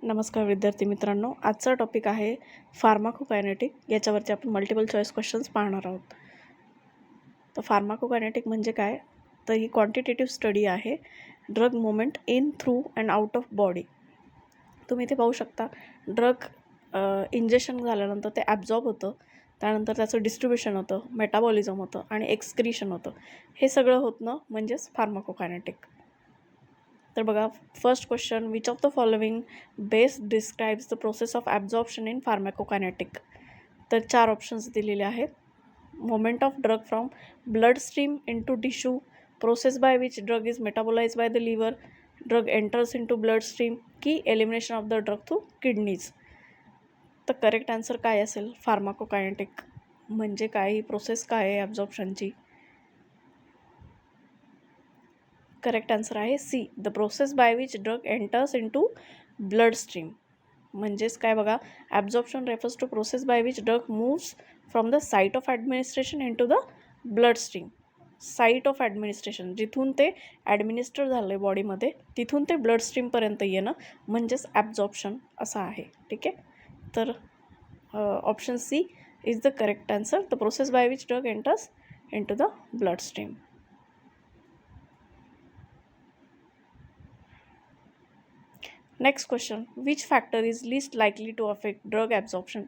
नमस्कार विद्यार्थी मित्रांनो, आजचा टॉपिक आहे फार्माकोकायनेटिक. याच्यावरती आपण मल्टिपल चॉईस क्वेश्चन्स पाहणार आहोत. तर फार्माकोकायनेटिक म्हणजे काय? तर ही क्वांटिटेटिव्ह स्टडी आहे drug movement in, through and out of body. तुम्ही इथे पाहू शकता, ड्रग इंजेक्शन झाल्यानंतर ते ॲब्झॉर्ब होतं, त्यानंतर त्याचं डिस्ट्रीब्युशन होतं, मेटाबॉलिझम होतं आणि एक्सक्रीशन होतं. हे सगळं होतं म्हणजेच फार्माकोकायनेटिक. तर बघा, first question, which of the following best describes the process of absorption in pharmacokinetic. तर 4 ऑप्शन्स दिलेले आहेत. Moment of drug from blood stream into tissue, process by which drug is metabolise by the liver, drug enters into blood stream, की elimination of the drug through kidneys. तर correct answer काय असेल? Pharmacokinetic म्हणजे काय, ही process काय आहे ॲब्झॉर्प्शनची? करेक्ट आन्सर आहे C, the process by which drug enters into blood stream. म्हणजेच काय बघा, absorption refers to process by which drug moves from the site of administration into the blood stream. Site of administration, जिथून ते administer झालं आहे बॉडीमध्ये, तिथून ते ब्लड स्ट्रीमपर्यंत येणं म्हणजेच ॲब्झॉर्प्शन असं आहे. ठीक आहे, तर option C is the correct answer, the process by which drug enters into the blood stream. Next question, which factor is least likely to affect drug absorption.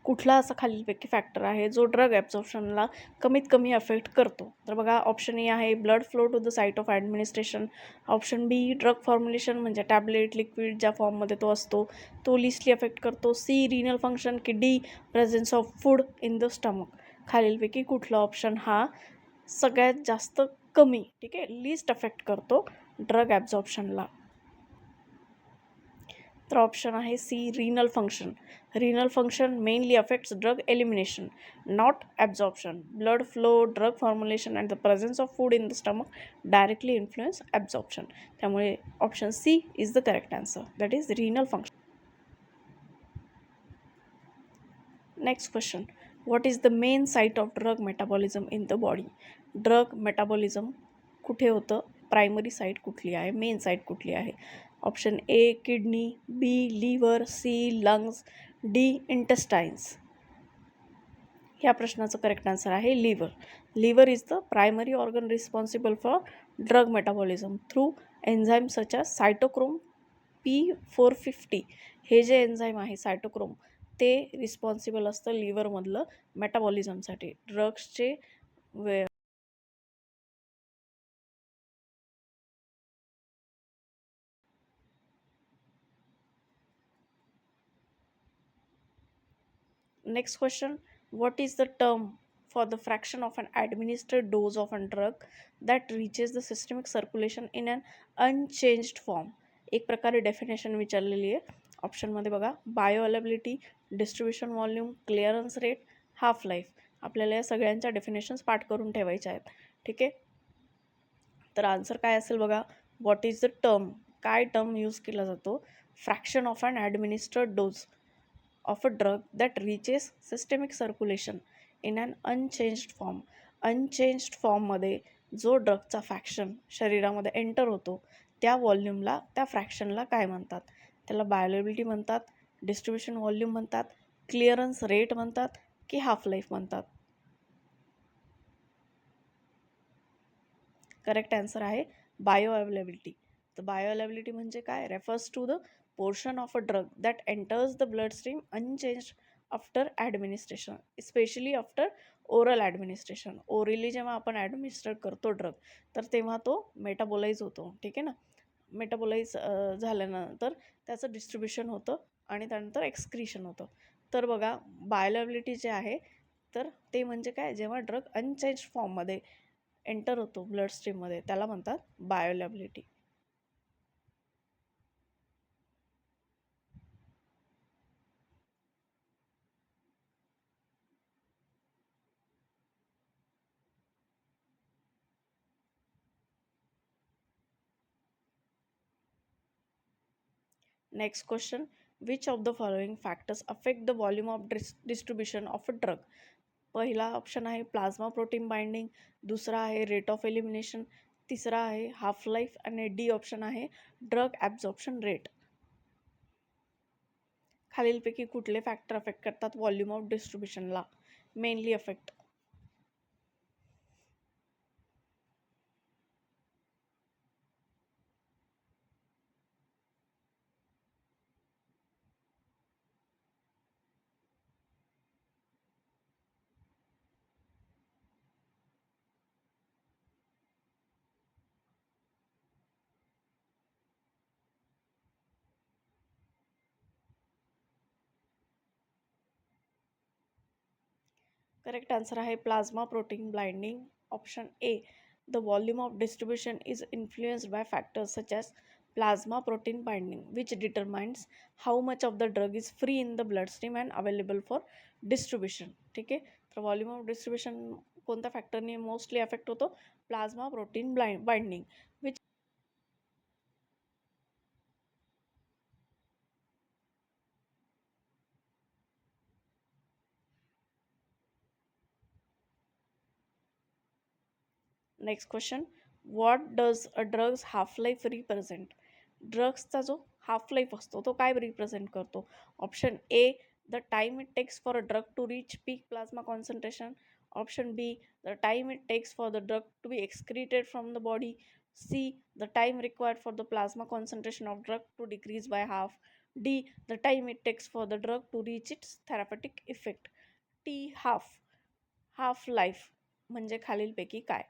कुठला असा खालीलपैकी फॅक्टर आहे जो ड्रग ॲब्झॉर्प्शनला कमीत कमी अफेक्ट करतो? तर बघा, ऑप्शन ए आहे blood flow to the site of administration, option B drug formulation म्हणजे टॅबलेट लिक्विड ज्या फॉर्ममध्ये तो असतो तो लिस्टली अफेक्ट करतो, सी रिनल फंक्शन, की D presence of food in the stomach. खालीलपैकी कुठला ऑप्शन हा सगळ्यात जास्त कमी, ठीक आहे, लिस्ट अफेक्ट करतो ड्रग ॲब्झॉर्प्शनला? तर ऑप्शन आहे C, renal function. Renal function mainly affects drug elimination, not absorption. Blood flow, drug formulation and the presence of food in the stomach directly influence absorption. त्यामुळे option C is the correct answer, that is renal function. Next question, what is the main site of drug metabolism in the body. Drug metabolism कुठे होतं? Primary site कुठली आहे? Main site कुठली आहे? Option A kidney, B liver, C lungs, D intestines. ह्या प्रश्नाचं correct answer आहे liver. Liver is the primary organ responsible for drug metabolism through enzyme such as cytochrome P450. हे जे enzyme आहे सायटोक्रोम, ते रिस्पॉन्सिबल असतं लिव्हरमधलं मेटाबॉलिझमसाठी. ड्रग्सचे Next question, what is the term for the fraction of an administered dose of a drug that reaches the systemic circulation in an unchanged form. एक प्रकारे definition विचारलेली आहे ऑप्शनमध्ये बघा, bio availability, distribution volume, clearance rate, half life. आपल्याला या सगळ्यांच्या definitions पाठ करून ठेवायच्या आहेत. ठीक आहे, तर आन्सर काय असेल बघा, व्हॉट इज द टर्म, काय टर्म यूज केला जातो? Fraction of an administered dose of a drug that reaches systemic circulation in an unchanged form. Unchanged फॉर्ममध्ये जो ड्रगचा फ्रॅक्शन शरीरामध्ये एंटर होतो त्या व्हॉल्यूमला, त्या फ्रॅक्शनला काय म्हणतात? त्याला बायोअवेलेबिलिटी म्हणतात, डिस्ट्रीब्युशन व्हॉल्यूम म्हणतात, क्लिअरन्स रेट म्हणतात, की हाफ लाईफ म्हणतात? करेक्ट आन्सर आहे बायो अवेलेबिलिटी. तर बायो अवेलेबिलिटी म्हणजे काय? Refers to the portion of a drug that enters the bloodstream unchanged after administration, especially after oral administration. Orally जेव्हा आपण ॲडमिनिस्टर करतो ड्रग, तर तेव्हा तो मेटाबोलाइज होतो. ठीक आहे ना, मेटाबोलाइज झाल्यानंतर त्याचं डिस्ट्रीब्युशन होतं आणि त्यानंतर एक्सक्रीशन होतं. तर बघा, बायोअवेलेबिलिटी जे आहे तर ते म्हणजे काय? जेव्हा ड्रग अनचेंज फॉर्ममध्ये एंटर होतो ब्लड स्ट्रीममध्ये, त्याला म्हणतात bioavailability. Next question, which of the following factors affect the volume of distribution of a drug? पहिला ऑप्शन आहे प्लाझ्मा प्रोटीन बाइंडिंग, दुसरा आहे रेट ऑफ एलिमिनेशन, तिसरा आहे हाफ लाईफ आणि डी ऑप्शन आहे ड्रग ॲब्झॉर्प्शन रेट. खालीलपैकी कुठले फॅक्टर अफेक्ट करतात व्हॉल्यूम ऑफ डिस्ट्रीब्युशनला? Mainly affect. करेक्ट आन्सर आहे plasma protein binding. Option A, the volume of distribution is influenced by factors such as plasma protein binding which determines how much of the drug is free in the blood stream and available for distribution. ठीक आहे, तर volume of distribution कोणत्या फॅक्टरने mostly affect होतो? Plasma protein binding which. Next question, what does a drug's half life represent? ड्रग्सचा जो half life असतो तो काय रिप्रेझेंट करतो? Option A, the time it takes for a drug to reach peak plasma concentration. Option B, the time it takes for the drug to be excreted from the body. C, the time required for the plasma concentration of drug to decrease by half. D, the time it takes for the drug to reach its therapeutic effect. T, half life म्हणजे खालीलपैकी काय?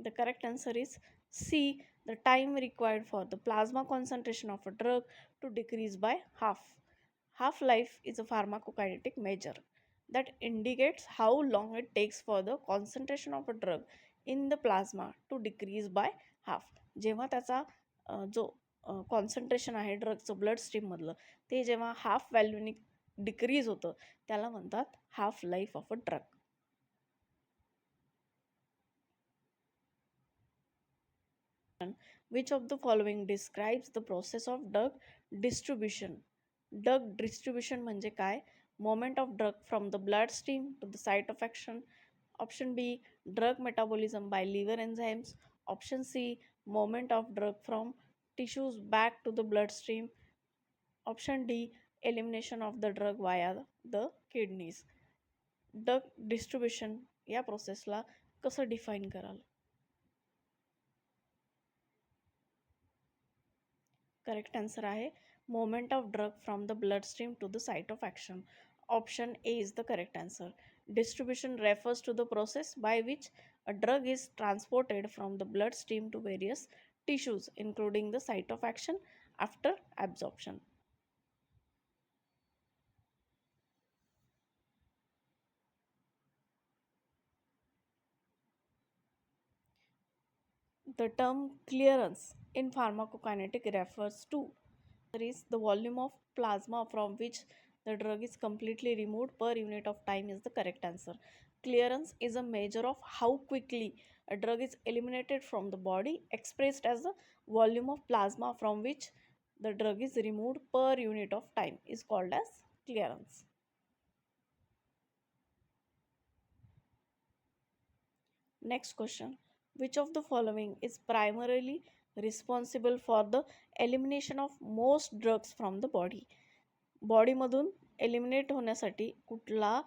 The correct answer is C. The time required for the plasma concentration of a drug to decrease by half. Half-life is a pharmacokinetic measure that indicates how long it takes for the concentration of a drug in the plasma to decrease by half. जेव्हा त्याचा जो concentration आहे ड्रगचं blood स्ट्रीममधलं ते जेव्हा half व्हॅल्यूनी decrease होतं त्याला म्हणतात half life of a drug. Which of the following describes the process of drug distribution? Drug distribution म्हणजे काय? Movement of drug from the blood stream to the site of action. Option B, drug metabolism by liver enzymes. Option C, movement of drug from tissues back to the bloodstream. Option D, elimination of the drug via the kidneys. Drug distribution या प्रोसेसला कसं define कराल? Correct answer आहे movement of drug from the bloodstream to the site of action. Option A is the correct answer. Distribution refers to the process by which a drug is transported from the bloodstream to various tissues, including the site of action after absorption. The term clearance in pharmacokinetic refers to is the volume of plasma from which the drug is completely removed per unit of time is the correct answer. Clearance is a measure of how quickly a drug is eliminated from the body, expressed as the volume of plasma from which the drug is removed per unit of time is called as clearance. Next question, which of the following is primarily responsible for the elimination of most drugs from the body? बॉडीमधून eliminate होण्यासाठी कुठला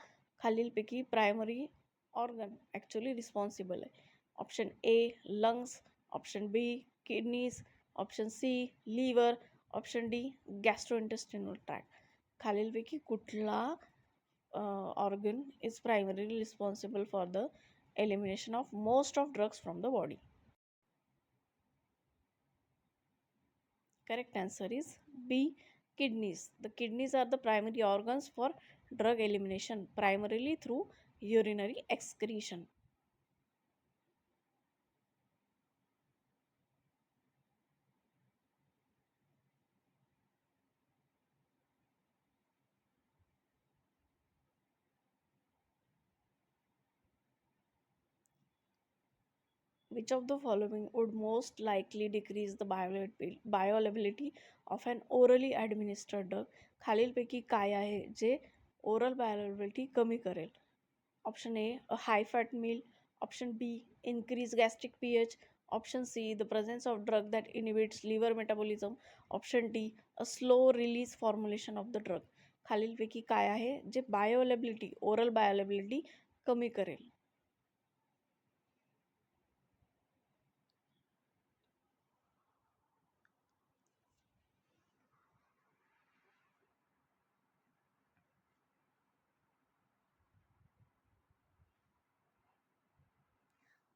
खालीलपैकी primary organ actually responsible आहे? Option A lungs, option B kidneys, option C liver, option D gastrointestinal tract. खालीलपैकी कुठला organ is primarily responsible for the elimination of most of drugs from the body? Correct answer is B, kidneys. The kidneys are the primary organs for drug elimination, primarily through urinary excretion. Which of the following would most likely decrease the bioavailability of an orally administered drug? खालीलपैकी काय आहे जे oral bioavailability कमी करेल? Option A, a high fat meal. Option B, increase gastric pH. Option C, the presence of drug that inhibits liver metabolism. Option D, a slow release formulation of the drug. खालीलपैकी काय आहे जे bioavailability oral bioavailability कमी करेल?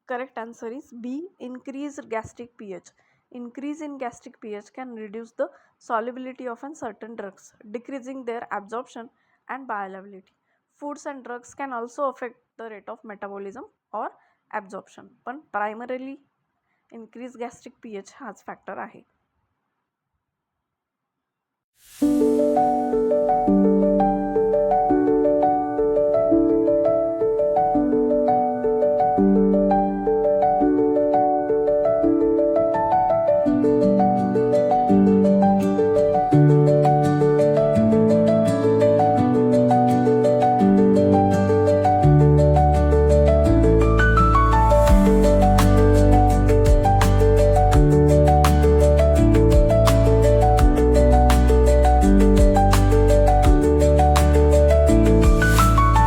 Correct answer is B, increased gastric pH. Increase in gastric pH can reduce the solubility of certain drugs, decreasing their absorption and bioavailability. Foods and drugs can also affect the rate of metabolism or absorption, but primarily increased gastric pH हाच factor आहे.